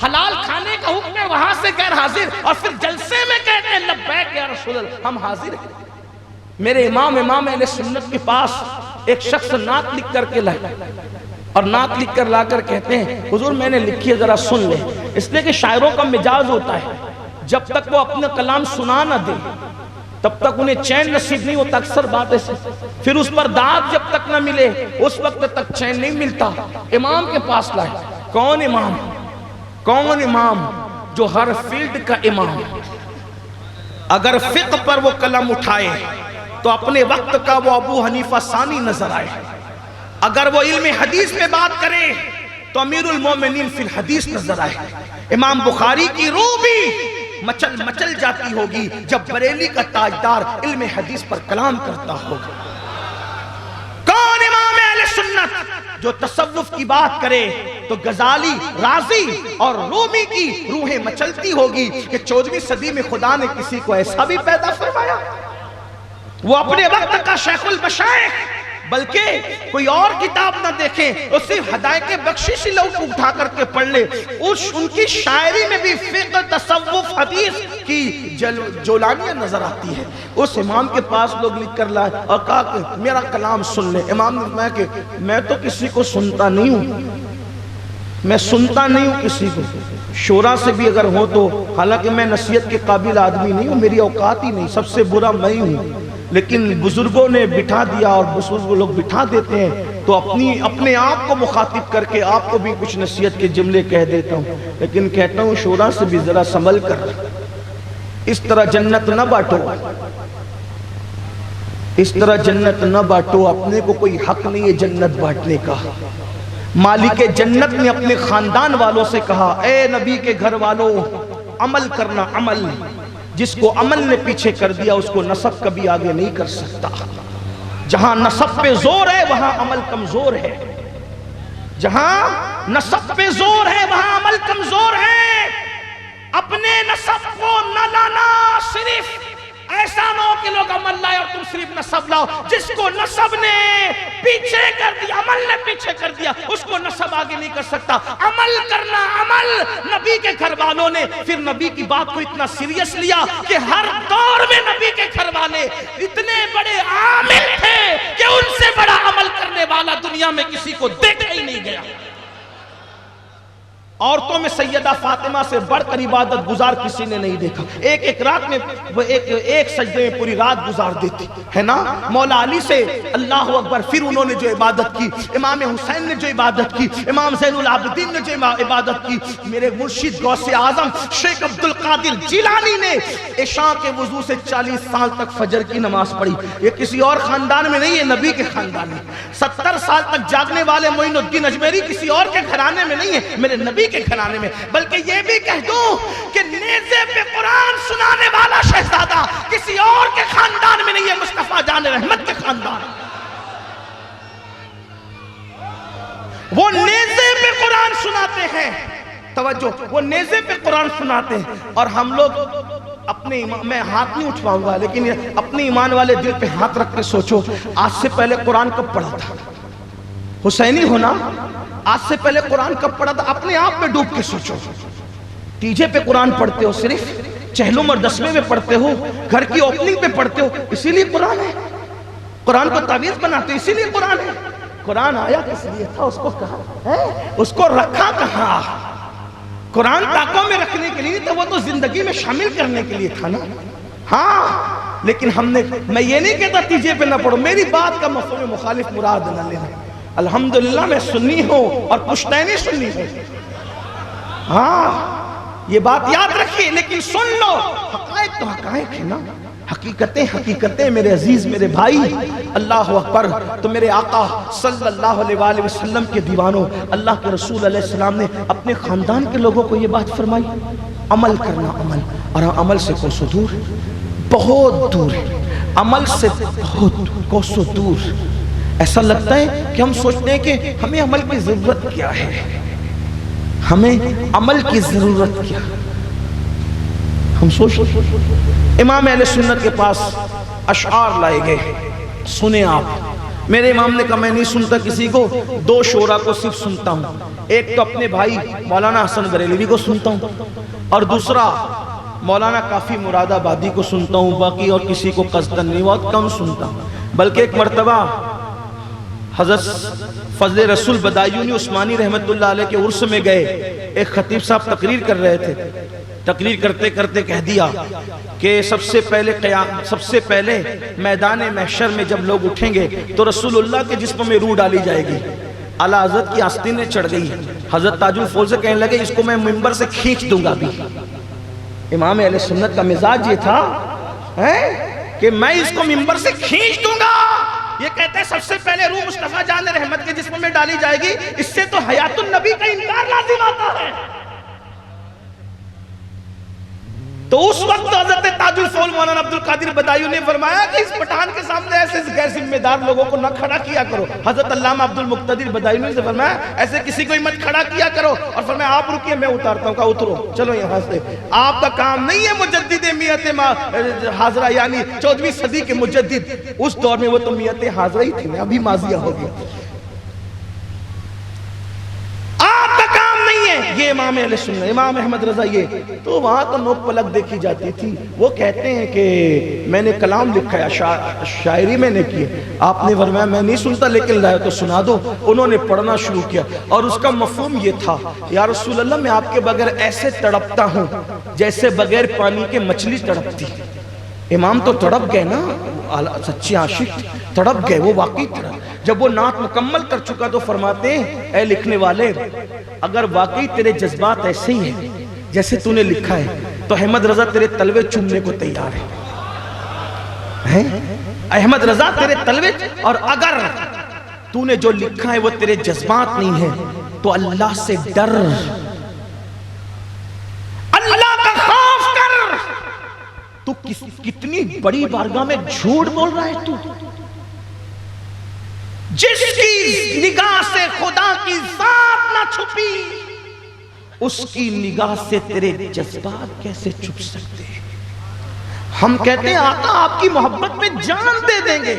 حلال کھانے کا حکم ہے وہاں سے غیر حاضر، اور پھر جلسے میں کہتے ہیں لبیک یا رسول اللہ، ہم حاضر ہیں۔ میرے امام اہل سنت کے پاس ایک شخص نعت لکھ کر کے لائے، اور نعت لکھ کر لا کر کہتے ہیں حضور میں نے لکھی ہے ذرا سن لیں، اس لیے کہ شاعروں کا مجاز ہوتا ہے جب تک وہ اپنا کلام سنا نہ دے تب تک انہیں چین نصیب نہیں ہوتا، اکثر بات ایسے، پھر اس پر داد جب تک نہ ملے اس وقت تک چین نہیں ملتا۔ امام کے پاس لائے، کون امام؟ کون امام؟ جو ہر فیلڈ کا امام، اگر فقہ پر وہ قلم اٹھائے تو اپنے وقت کا وہ ابو حنیفہ ثانی نظر آئے، اگر وہ علم حدیث میں بات کرے تو امیر المومنین فی الحدیث نظر آئے۔ امام بخاری کی روح بھی مچل جاتی ہوگی جب بریلی کا تاجدار علم حدیث پر کلام کرتا ہوگا۔ کون امام اہل سنت جو تصوف کی بات کرے تو غزالی، رازی اور رومی کی روحیں مچلتی ہوگی کہ 14ویں صدی میں خدا نے کسی کو ایسا بھی پیدا فرمایا۔ وہ اپنے وقت کا شیخ المشائخ، بلکہ کوئی اور کتاب نہ دیکھیں، وہ صرف ہدایت بخشش لوگ اٹھا کر کے پڑھ لے، ان کی شاعری میں بھی فقہ، تصوف، حدیث کی جولانیاں نظر آتی ہے۔ اس امام کے پاس لوگ لکھ کر لائے اور کہا کہ میرا کلام سن لیں۔ امام نے کہ میں تو کسی کو سنتا نہیں ہوں، میں سنتا نہیں ہوں کسی کو، شورا سے بھی اگر ہو تو، حالانکہ میں نصیحت کے قابل آدمی نہیں ہوں، میری اوقات ہی نہیں، سب سے برا میں ہی ہوں، لیکن بزرگوں نے بٹھا دیا اور بزرگ لوگ بٹھا دیتے ہیں تو اپنے آپ کو مخاطب کر کے آپ کو بھی کچھ نصیحت کے جملے کہہ دیتا ہوں، لیکن کہتا ہوں شورا سے بھی ذرا سنبھل کر، اس طرح جنت نہ بانٹو۔ اس طرح جنت نہ بانٹو، اپنے کو کوئی حق نہیں ہے جنت بانٹنے کا۔ مالک جنت نے اپنے خاندان والوں سے کہا، اے نبی کے گھر والوں، عمل کرنا، عمل۔ جس کو عمل نے پیچھے کر دیا اس کو نسب کبھی آگے نہیں کر سکتا۔ جہاں نسب پہ زور ہے وہاں عمل کمزور ہے، جہاں نسب پہ زور ہے وہاں عمل کمزور ہے۔ اپنے نسب کو نہ لانا، صرف ایسا نہ ہو کہ لوگ عمل لائے اور تم صرف نسب لاؤ۔ جس کو نسب نے پیچھے کر دیا، عمل نے پیچھے کر دیا، اس کو نسب آگے نہیں کر سکتا۔ عمل کرنا، عمل۔ نبی کے گھر والوں نے پھر نبی کی بات کو اتنا سیریس لیا کہ ہر دور میں نبی کے گھر والے اتنے بڑے عامل تھے کہ ان سے بڑا عمل کرنے والا دنیا میں کسی کو دیکھا ہی نہیں گیا۔ عورتوں میں سیدہ فاطمہ سے بڑھ کر عبادت گزار کسی نے نہیں دیکھا۔ ایک رات میں وہ ایک سجدے میں پوری رات گزار دیتی ہے نا۔ مولا علی سے اللہ اکبر، پھر انہوں نے جو عبادت کی، امام حسین نے جو عبادت کی، امام زین العابدین نے جو عبادت کی، میرے مرشد غوث اعظم شیخ عبد القادر جیلانی نے عشاء کے وضو سے 40 سال تک فجر کی نماز پڑھی۔ یہ کسی اور خاندان میں نہیں ہے، نبی کے خاندان میں۔ 70 سال تک جاگنے والے معین الدین اجمیری کسی اور کے گھرانے میں نہیں ہے، میرے نبی کے گھرانے میں۔ بلکہ یہ بھی کہہ دوں کہ نیزے پہ قرآن سنانے والا شہزادہ کسی اور کے خاندان میں نہیں ہے، مصطفیٰ جان رحمت کے خاندان۔ وہ نیزے پہ قرآن سناتے ہیں، توجہ، وہ نیزے پہ قرآن سناتے ہیں، اور ہم لوگ اپنے میں ہاتھ نہیں اٹھواؤں گا لیکن اپنے ایمان والے دل پہ ہاتھ رکھ کے سوچو، آج سے پہلے قرآن کب پڑھا تھا؟ حسینی ہونا، آج سے پہلے قرآن کب پڑھا تھا؟ اپنے آپ میں ڈوب کے سوچو۔ ٹیجے پہ قرآن پڑھتے ہو، صرف چہلم اور دسویں میں پڑھتے ہو، گھر کی اوپننگ پہ پڑھتے ہو، اسی لیے قرآن ہے۔ قرآن کو تعویذ بناتے ہو، اسی لیے قرآن ہے۔ قرآن آیا کس لیے تھا؟ اس کو کہا ہے، اس کو رکھا کہاں؟ قرآن طاقوں میں رکھنے کے لیے تو وہ تو زندگی میں شامل کرنے کے لیے تھا نا۔ ہاں، لیکن ہم نے، میں یہ نہیں کہتا تیجے پہ نہ پڑھو، میری بات کا مفہوم مخالف مراد نہ لینا۔ الحمدللہ میں سنی ہوں اور پشتینی سنی ہوں، ہاں یہ بات یاد رکھیے، لیکن سن لو، حقائق تو حقائق ہے نا، حقیقتیں حقیقتیں میرے عزیز میرے بھائی۔ اللہ اکبر۔ تو میرے آقا صلی اللہ علیہ وآلہ وسلم کے دیوانوں، اللہ کے رسول علیہ السلام نے اپنے خاندان کے لوگوں کو یہ بات فرمائی، عمل کرنا، عمل۔ اور عمل سے کوسوں دور، بہت دور ہے، عمل سے بہت کوسوں دور۔ ایسا لگتا ہے کہ ہم سوچتے ہیں کہ ہمیں عمل کی ضرورت کیا ہے، ہمیں عمل کی ضرورت کیا۔ ہم سوچتے، امام اہل سنت کے پاس اشعار لائے گئے، سنیں آپ۔ میرے امام نے کہا میں نہیں سنتا کسی کو، 2 شعراء کو صرف سنتا ہوں، ایک تو اپنے بھائی مولانا حسن بریلوی کو سنتا ہوں، اور دوسرا مولانا کافی مراد آبادی کو سنتا ہوں، باقی اور کسی کو قصدن نہیں، بہت کم سنتا ہوں۔ بلکہ ایک مرتبہ حضرت فضل رسول بدایونی عثمانی رحمت اللہ علیہ کے عرس میں گئے، ایک خطیب صاحب تقریر کر رہے تھے، تقریر کرتے کرتے کہہ دیا کہ سب سے پہلے میدان محشر میں جب لوگ اٹھیں گے تو رسول اللہ کے جسم میں روح ڈالی جائے گی۔ اعلیٰ حضرت کی آستینیں چڑھ گئی، حضرت تاج الفول سے کہنے لگے اس کو میں منبر سے کھینچ دوں گا بھی۔ امام اہل سنت کا مزاج یہ تھا کہ میں اس کو منبر سے کھینچ دوں گا۔ یہ کہتے ہیں سب سے پہلے روح مصطفیٰ جان رحمت کے جسم میں ڈالی جائے گی، اس سے تو حیات النبی کا انکار لازم آتا ہے۔ تو اس وقت حضرت تاج الفول مولانا عبد القادر بدایو نے فرمایا کہ اس پٹھان کے سامنے ایسے غیر ذمہ دار لوگوں کو نہ کھڑا کیا کرو۔ حضرت علامہ عبد المقتدر بدایو نے فرمایا ایسے کسی کو مت کھڑا کیا کرو، اور فرمایا آپ رکیے میں اتارتا ہوں۔ کہا اترو، چلو یہاں سے، آپ کا کام نہیں ہے مجدد میت حاضرہ، یعنی 14ویں صدی کے مجدد۔ اس دور میں وہ تو میت حاضرہ ہی تھی، ابھی ماضیہ ہو گیا۔ یہ امام اہل سنت امام احمد رضا، یہ تو وہاں تو نوک پلک دیکھی جاتی تھی۔ وہ کہتے ہیں کہ میں نے کلام لکھا ہے، شاعری میں نے کی ہے۔ آپ نے فرمایا میں نہیں سنتا لیکن لائے تو سنا دو۔ انہوں نے پڑھنا شروع کیا اور اس کا مفہوم یہ تھا، یا رسول اللہ میں آپ کے بغیر ایسے تڑپتا ہوں جیسے بغیر پانی کے مچھلی تڑپتی۔ امام تو تڑپ گئے نا، سچے عاشق تڑپ گئے، وہ واقعی تڑپ۔ جب وہ نعت مکمل کر چکا تو فرماتے ہیں اے لکھنے والے، اگر واقعی تیرے جذبات ایسے ہی ہیں جیسے تو نے لکھا ہے تو احمد رضا تیرے تلوے چومنے کو تیار ہے۔ احمد رضا تیرے طلبے، اور اگر تو نے جو لکھا ہے وہ تیرے جذبات نہیں ہے تو اللہ سے ڈر، اللہ کا خوف کر۔ تو کتنی بڑی بارگاہ میں جھوٹ بول رہا ہے تو؟ جس کی نگاہ سے خدا کی ذات نہ چھپی، اس کی نگاہ سے تیرے جذبات کیسے چھپ سکتے ہیں؟ ہم کہتے ہیں آقا آپ کی محبت میں جان دے دیں گے۔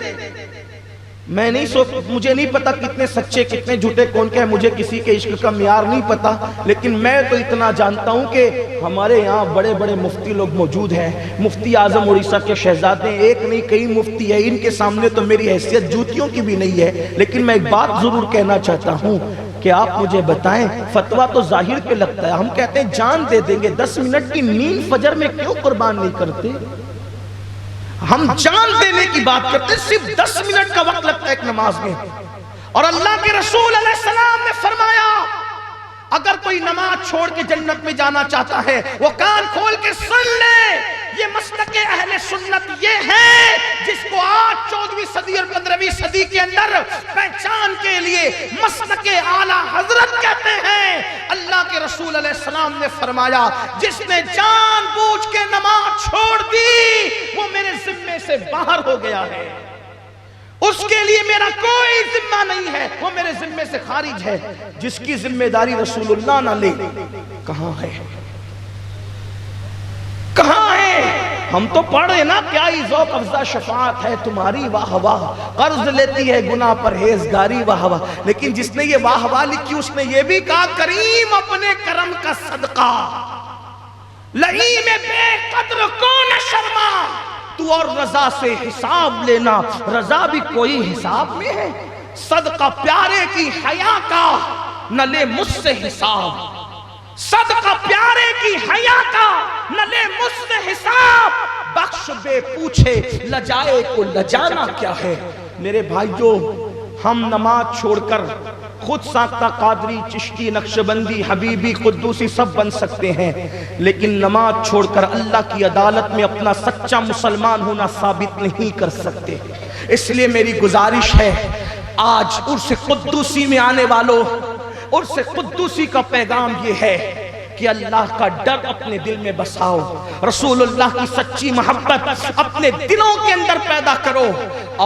مجھے نہیں پتا کتنے سچے کتنے جھوٹے کون کے ہیں، مجھے کسی کے عشق کا معیار نہیں پتا، لیکن میں تو اتنا جانتا ہوں کہ ہمارے یہاں بڑے بڑے مفتی لوگ موجود ہیں۔ مفتی اعظم اڑیسہ کے شہزادے، ایک نہیں کئی مفتی ہیں، ان کے سامنے تو میری حیثیت جوتیوں کی بھی نہیں ہے، لیکن میں ایک بات ضرور کہنا چاہتا ہوں کہ آپ مجھے بتائیں، فتویٰ تو ظاہر پہ لگتا ہے، ہم کہتے ہیں جان دے دیں گے، 10 منٹ کی نیند فجر میں کیوں قربان نہیں کرتے؟ ہم جان دینے کی بات کرتے، صرف 10 منٹ کا وقت لگتا ہے ایک نماز میں۔ اور اللہ کے رسول علیہ السلام نے فرمایا اگر کوئی نماز چھوڑ کے جنت میں جانا چاہتا ہے وہ کان کھول کے سن لے، یہ مسلک اہل سنت یہ ہے جس کو آج 14ویں صدی اور 15ویں صدی کے اندر پہچان کے لیے مسلک اعلی حضرت کہتے ہیں۔ اللہ کے رسول علیہ السلام نے فرمایا جس نے جان بوجھ کے نماز چھوڑ دی وہ میرے ذمے سے باہر ہو گیا ہے، اس کے لیے میرا کوئی ذمہ نہیں ہے، وہ میرے ذمے سے خارج ہے۔ جس کی ذمہ داری رسول اللہ نہ لے، کہاں ہے؟ کہاں ہے؟ ہم تو پڑھ رہے نا کیا ہی ذوق افزا شفاعت ہے تمہاری، واہ واہ، قرض لیتی ہے گناہ پرہیزگاری، واہ واہ، لیکن جس نے یہ واہ واہ لکھی اس نے یہ بھی کہا کریم اپنے کرم کا صدقہ لئیم بے قدر کو نہ شرما، تو اور رضا سے حساب لینا، رضا بھی کوئی حساب میں ہے، صدقہ پیارے کی حیا کا نہ لے مجھ سے حساب، صدقہ پیارے کی حیا کا نہ لے مجھ سے حساب، بخش بے پوچھے لجائے کو لجانا کیا ہے۔ میرے بھائیو، ہم نماز چھوڑ کر خود ساختہ قادری، چشتی، نقشبندی، حبیبی، قدوسی سب بن سکتے ہیں، لیکن نماز چھوڑ کر اللہ کی عدالت میں اپنا سچا مسلمان ہونا ثابت نہیں کر سکتے۔ اس لیے میری گزارش ہے آج عرس قدوسی میں آنے والوں، عرس قدوسی کا پیغام یہ ہے کہ اللہ کا ڈر اپنے دل میں بساؤ، رسول اللہ کی سچی محبت اپنے دلوں کے اندر پیدا کرو،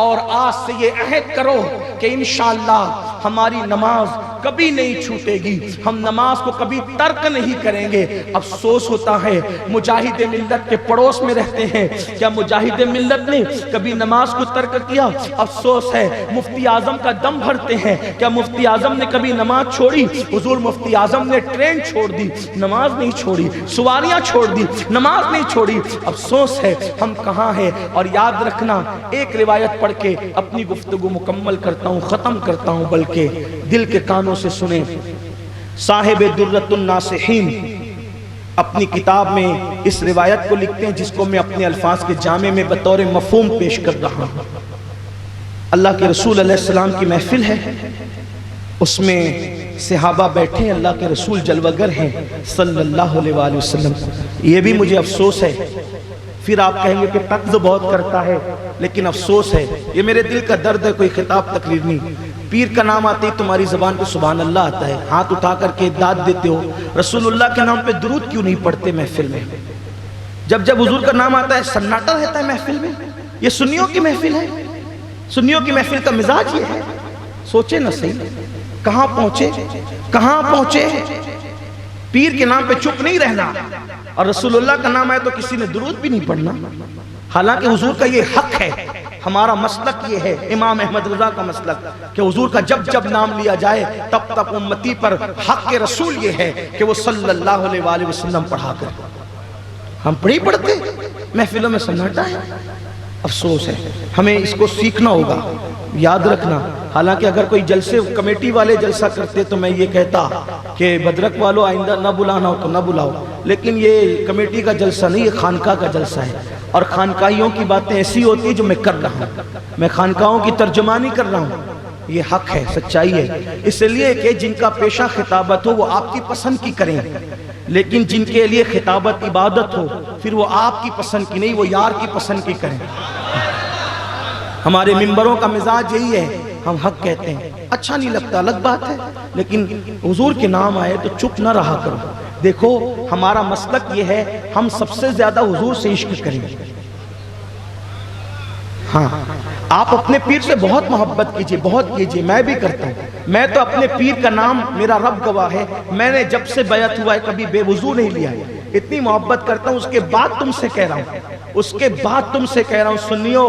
اور آج سے یہ عہد کرو کہ انشاءاللہ ہماری نماز کبھی نہیں چھوٹے گی، ہم نماز کو کبھی ترک نہیں کریں گے۔ افسوس ہوتا ہے مجاہد ملت کے پڑوس میں رہتے ہیں، کیا مجاہد ملت نے کبھی نماز کو ترک کیا؟ افسوس ہے مفتی اعظم کا دم بھرتے ہیں، کیا مفتی اعظم نے کبھی نماز چھوڑی؟ حضور مفتی اعظم نے ٹرین چھوڑ دی، نماز نہیں چھوڑی، سواریاں چھوڑ دی، نماز نہیں چھوڑی۔ افسوس ہے ہم کہاں ہیں؟ اور یاد رکھنا، ایک روایت پڑھ کے اپنی گفتگو مکمل کرتا ہوں، ختم کرتا ہوں، بلکہ دل کے کانوں سے سنیں۔ صاحب درۃ الناصحین اپنی کتاب میں اس روایت کو لکھتے ہیں جس کو میں اپنے الفاظ کے جامع میں بطور مفہوم پیش کر رہا ہوں۔ اللہ کے رسول علیہ السلام کی محفل ہے، اس میں صحابہ بیٹھے ہیں، اللہ کے رسول جلوگر ہیں صلی اللہ علیہ وآلہ وسلم۔ یہ بھی مجھے افسوس ہے، پھر آپ کہیں گے کہ طنز بہت کرتا ہے، لیکن افسوس ہے، یہ میرے دل کا درد ہے، کوئی خطاب تقریر نہیں۔ پیر کا نام آتے ہی تمہاری زبان پہ سبحان اللہ آتا ہے، ہاتھ اٹھا کر کے داد دیتے ہو، رسول اللہ کے نام پہ درود کیوں نہیں پڑھتے محفل میں؟ جب حضور کا نام آتا ہے سناٹا رہتا ہے محفل میں۔ یہ سنیوں کی محفل ہے، سنیوں کی محفل کا مزاج یہ ہے۔ سوچے نہ صحیح، کہاں پہنچے، کہاں پہنچے؟ پیر کے نام پہ چپ نہیں رہنا، اور رسول اللہ کا نام آئے تو کسی نے درود بھی نہیں پڑھنا، حالانکہ حضور کا یہ حق ہے۔ ہمارا مسلک یہ ہے، امام احمد رضا کا مسلک، کہ حضور کا جب نام لیا جائے تب امتی پر حق رسول یہ ہے کہ وہ صلی اللہ علیہ وآلہ وسلم پڑھا کر۔ ہم پڑھی پڑھتے محفلوں میں سناٹا ہے، افسوس ہے، ہمیں اس کو سیکھنا ہوگا، یاد رکھنا۔ حالانکہ اگر کوئی جلسے کمیٹی والے جلسہ کرتے تو میں یہ کہتا کہ بدرک والو آئندہ نہ بلانا ہو تو نہ بلاؤ، لیکن یہ کمیٹی کا جلسہ نہیں، یہ خانقاہ کا جلسہ ہے، اور خانقاہیوں کی باتیں ایسی ہوتی ہیں جو میں کر رہا ہوں، میں خانقاہوں کی ترجمانی کر رہا ہوں، یہ حق ہے، سچائی ہے۔ اس لیے کہ جن کا پیشہ خطابت ہو وہ آپ کی پسند کی کریں، لیکن جن کے لیے خطابت عبادت ہو پھر وہ آپ کی پسند کی نہیں، وہ یار کی پسند کی کریں۔ ہمارے منبروں کا مزاج یہی ہے، ہم حق کہتے ہیں، اچھا نہیں لگتا الگ بات ہے، لیکن حضور کے نام آئے تو چپ نہ رہا کرو۔ دیکھو ہمارا مسلک یہ ہے، ہم سب سے زیادہ حضور سے عشق کریں گے۔ ہاں آپ اپنے پیر سے بہت محبت کیجئے، بہت کیجئے، میں بھی کرتا ہوں۔ میں تو اپنے پیر کا نام، میرا رب گواہ ہے، میں نے جب سے بیعت ہوا ہے کبھی بے وضو نہیں لیا ہے، اتنی محبت کرتا ہوں۔ اس کے بعد تم سے کہہ رہا ہوں، اس کے بعد تم سے کہہ رہا ہوں، سنیو،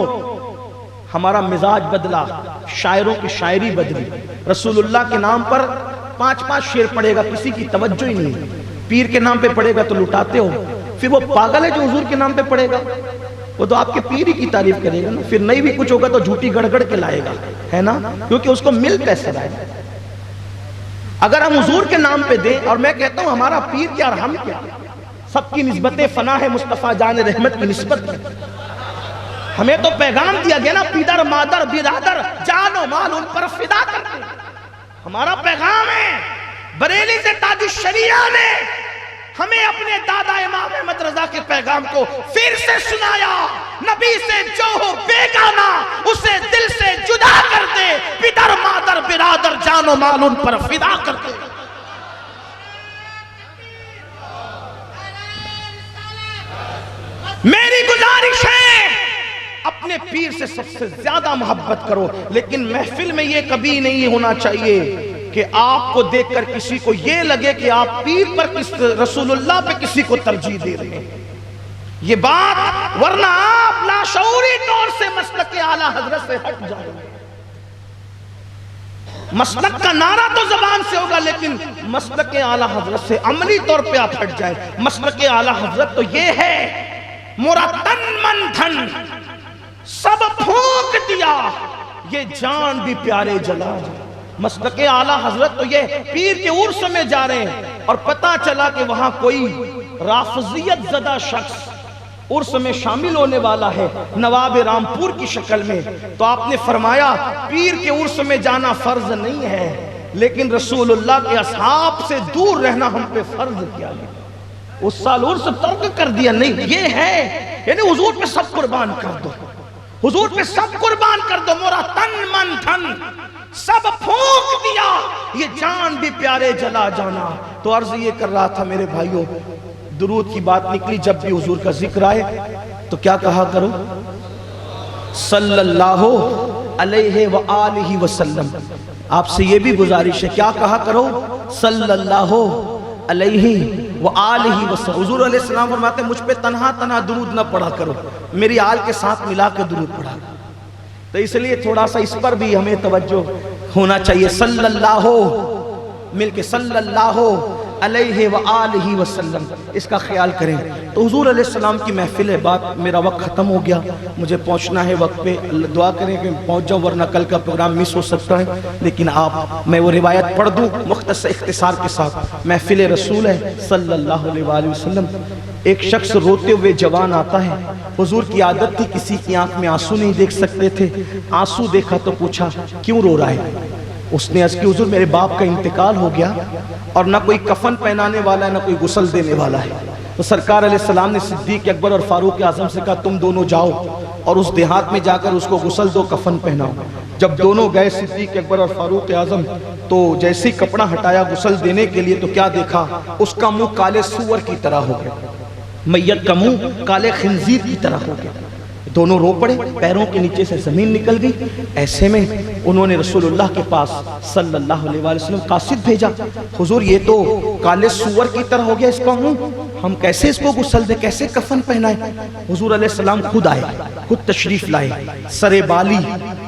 ہمارا مزاج بدلا، شاعروں کی شاعری بدلی۔ رسول اللہ کے نام پر 5 شعر پڑھے گا، کسی کی توجہ ہی نہیں، پیر کے نام پہ پڑھے گا تو لٹاتے ہو۔ پھر وہ پاگل ہے جو حضور کے نام پہ پڑھے گا، وہ تو آپ کے پیر ہی کی تعریف کرے گا نا، پھر نہیں بھی کچھ ہوگا تو جھوٹی گڑ گڑ کے لائے گا، ہے نا، کیونکہ اس کو مل پیسے رہا ہے۔ اگر ہم حضور کے نام پہ دیں، اور میں کہتا ہوں ہمارا پیر کیا اور ہم کیا، سب کی نسبتیں فنا ہے، مصطفیٰ جان رحمت کی نسبت ہے۔ ہمیں تو پیغام دیا گیا نا، پیدر مادر برادر جان و مال ان پر فدا کرتے، ہمارا پیغام ہے۔ بریلی سے تاج الشریعہ نے ہمیں اپنے دادا امام احمد رضا کے پیغام کو پھر سے سنایا، نبی سے جو ہو بیگانہ اسے دل سے جدا کر دے، پیدر مادر برادر جان و مال ان پر فدا کر دے۔ میری گزارش ہے اپنے پیر سے سب سے زیادہ محبت کرو، لیکن محفل میں یہ کبھی نہیں ہونا چاہیے کہ آپ کو دیکھ کر کسی کو یہ لگے کہ آپ پیر پر رسول اللہ پہ کسی کو ترجیح دے رہے ہیں، یہ بات، ورنہ آپ لاشعوری طور سے مسلک اعلیٰ حضرت سے ہٹ جائیں گے۔ مسلک کا نعرہ تو زبان سے ہوگا، لیکن مسلک اعلیٰ حضرت سے عملی طور پہ آپ ہٹ جائیں۔ مسلک اعلیٰ حضرت تو یہ ہے، مورا تن من دھن سب پھونک دیا، یہ جان بھی پیارے جلا۔ مسلک اعلیٰ حضرت تو یہ پیر کے عرس میں جا رہے ہیں اور پتہ چلا کہ وہاں کوئی رافضیت زدہ شخص عرس میں شامل ہونے والا ہے، نواب رامپور کی شکل میں، تو آپ نے فرمایا پیر کے عرس میں جانا فرض نہیں ہے، لیکن رسول اللہ کے اصحاب سے دور رہنا ہم پہ فرض کیا گیا۔ اس سال عرس ترک کر دیا، نہیں یہ ہے، یعنی حضور پہ سب قربان کر دو، حضور پہ سب قربان کر دو، مورا تن من دھن سب پھونک دیا، یہ جان بھی پیارے جلا جانا۔ تو عرض یہ کر رہا تھا میرے بھائیوں، درود کی بات نکلی، جب بھی حضور کا ذکر آئے تو کیا کہا کرو؟ صلی اللہ علیہ وآلہ وسلم۔ آپ سے یہ بھی گزارش ہے، کیا کہا کرو؟ صلی اللہ علیہ وآلہ وسلم۔ حضور علیہ السلام فرماتے ہیں مجھ پہ تنہا تنہا درود نہ پڑھا کرو، میری آل کے ساتھ ملا کے درود پڑھا کرو۔ تو اس لیے تھوڑا سا اس پر بھی ہمیں توجہ ہونا چاہیے، صلی اللہ مل کے صلی اللہ علیہ وآلہ وسلم، اس کا خیال کریں۔ تو حضور علیہ السلام کی محفل ہے، بات میرا وقت ختم ہو گیا، مجھے پہنچنا ہے وقت پہ، دعا کریں کہ پہنچ جاؤں ورنہ کل کا پروگرام مس ہو سکتا ہے، لیکن میں وہ روایت پڑھ دوں مختصر اختصار کے ساتھ۔ محفل رسول ہے صلی اللہ علیہ وآلہ وسلم، ایک شخص روتے ہوئے جوان آتا ہے، حضور کی عادت تھی کسی کی آنکھ میں آنسو نہیں دیکھ سکتے تھے، آنسو دیکھا تو پوچھا کیوں رو رہا ہے؟ اس نے عرض کی حضور میرے باپ کا انتقال ہو گیا اور نہ کوئی کفن پہنانے والا ہے نہ کوئی غسل دینے والا ہے۔ تو سرکار علیہ السلام نے صدیق اکبر اور فاروق اعظم سے کہا تم دونوں جاؤ اور اس دیہات میں جا کر اس کو غسل دو، کفن پہناؤ۔ جب دونوں گئے صدیق اکبر اور فاروق اعظم، تو جیسے کپڑا ہٹایا غسل دینے کے لیے تو کیا دیکھا؟ اس کا منہ کالے سور کی طرح ہو گیا، میت کا منہ کالے خنزیر کی طرح ہو گیا۔ دونوں رو پڑے، پیروں کے نیچے سے زمین نکل گئی۔ ایسے میں انہوں نے رسول اللہ کے پاس صلی اللہ علیہ وآلہ وسلم قاصد بھیجا، حضور یہ تو کالے سور کی طرح ہو گیا اس کا منہ، ہم کیسے اس کو غسل دیں، کیسے کفن پہنائیں؟ حضور علیہ السلام خود آئے، خود تشریف لائے، سر بالی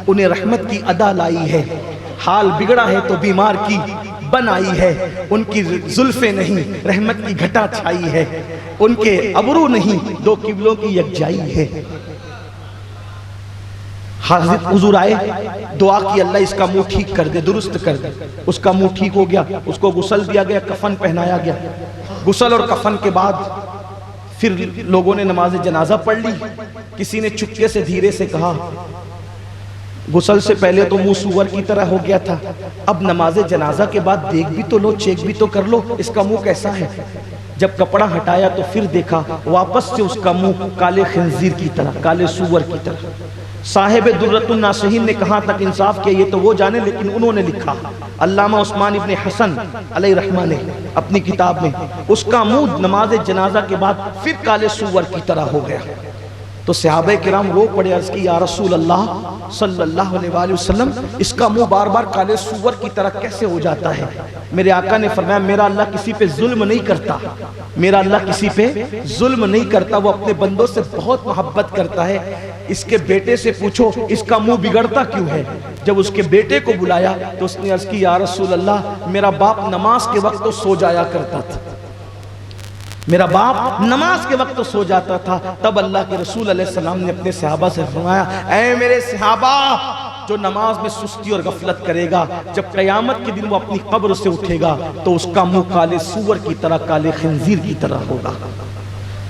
انہیں رحمت کی ادا لائی ہے، حال بگڑا ہے تو بیمار کی بن آئی ہے، ان کی زلفیں نہیں رحمت کی گھٹا چھائی ہے، ان کے ابرو نہیں دو قبلوں کی یکجائی ہے۔ حضرت حضور آئے، دعا کی اللہ اس کا منہ ٹھیک کر دے، درست کر دے۔ اس کا منہ ٹھیک ہو گیا، اس کو غسل دیا گیا، کفن پہنایا گیا۔ غسل اور کفن کے بعد پھر لوگوں نے نماز جنازہ پڑھ لی۔ کسی نے چپکے سے دھیرے سے کہا غسل سے پہلے تو منہ سور کی طرح ہو گیا تھا، اب نماز جنازہ کے بعد دیکھ بھی تو لو، چیک بھی تو کر لو اس کا منہ کیسا ہے۔ جب کپڑا ہٹایا تو پھر دیکھا واپس سے اس کا منہ کالے خنزیر کی طرح، کالے سور کی طرح۔ صاحب درۃ الناصحین نے کہاں تک انصاف کیا یہ تو وہ جانے، لیکن انہوں نے لکھا، علامہ عثمان ابن حسن علیہ رحمہ نے اپنی کتاب میں، اس کا منہ نماز جنازہ کے بعد پھر کالے سور کی طرح ہو گیا۔ تو صحابہ کرام رو پڑے، عرض کی یا رسول اللہ صلی اللہ علیہ وآلہ وسلم، اس کا منہ بار بار کالے سور کی طرح کیسے ہو جاتا ہے؟ میرے آقا نے فرمایا میرا اللہ کسی پہ ظلم نہیں کرتا، میرا اللہ کسی پہ ظلم نہیں کرتا، وہ اپنے بندوں سے بہت محبت کرتا ہے۔ اس کے بیٹے سے پوچھو اس کا منہ بگڑتا کیوں ہے؟ جب اس کے بیٹے کو بلایا تو اس نے عرض کی یا رسول اللہ میرا باپ نماز کے وقت تو سو جایا کرتا تھا، میرا باپ نماز کے وقت تو سو جاتا تھا۔ تب اللہ کے رسول علیہ السلام نے اپنے صحابہ سے فرمایا اے میرے صحابہ، جو نماز میں سستی اور غفلت کرے گا جب قیامت کے دن وہ اپنی قبر سے اٹھے گا تو اس کا منہ کالے سور کی طرح، کالے خنزیر کی طرح ہوگا۔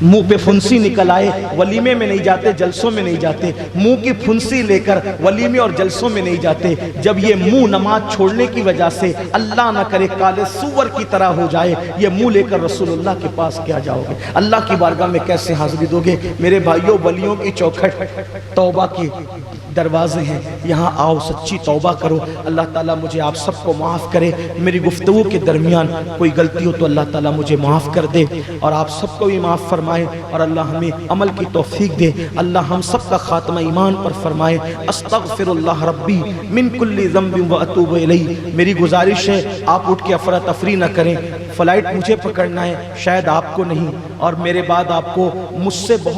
منہ پہ پھنسی نکل آئے، ولیمے میں نہیں جاتے، جلسوں میں نہیں جاتے، منہ کی پھنسی لے کر ولیمے اور جلسوں میں نہیں جاتے۔ جب یہ منہ نماز چھوڑنے کی وجہ سے اللہ نہ کرے کالے سور کی طرح ہو جائے، یہ منہ لے کر رسول اللہ کے پاس کیا جاؤ گے؟ اللہ کی بارگاہ میں کیسے حاضری دو گے؟ میرے بھائیوں، ولیوں کی چوکھٹ توبہ کی دروازے ہیں، یہاں آؤ، سچی توبہ کرو، اللہ تعالیٰ مجھے آپ سب کو معاف کرے۔ میری گفتگو کے درمیان کوئی غلطی ہو تو اللہ تعالیٰ مجھے معاف کر دے اور آپ سب کو بھی معاف فرمائے، اور اللہ ہمیں عمل کی توفیق دے۔ اللہ ہم سب کا خاتمہ ایمان پر فرمائے۔ استغفر اللہ ربی من کل ذنب و اتوب الیہ۔ میری گزارش ہے آپ اٹھ کے افراتفری نہ کریں، فلائٹ مجھے پکڑنا ہے، شاید آپ کو نہیں، اور میرے بعد آپ کو مجھ سے بہت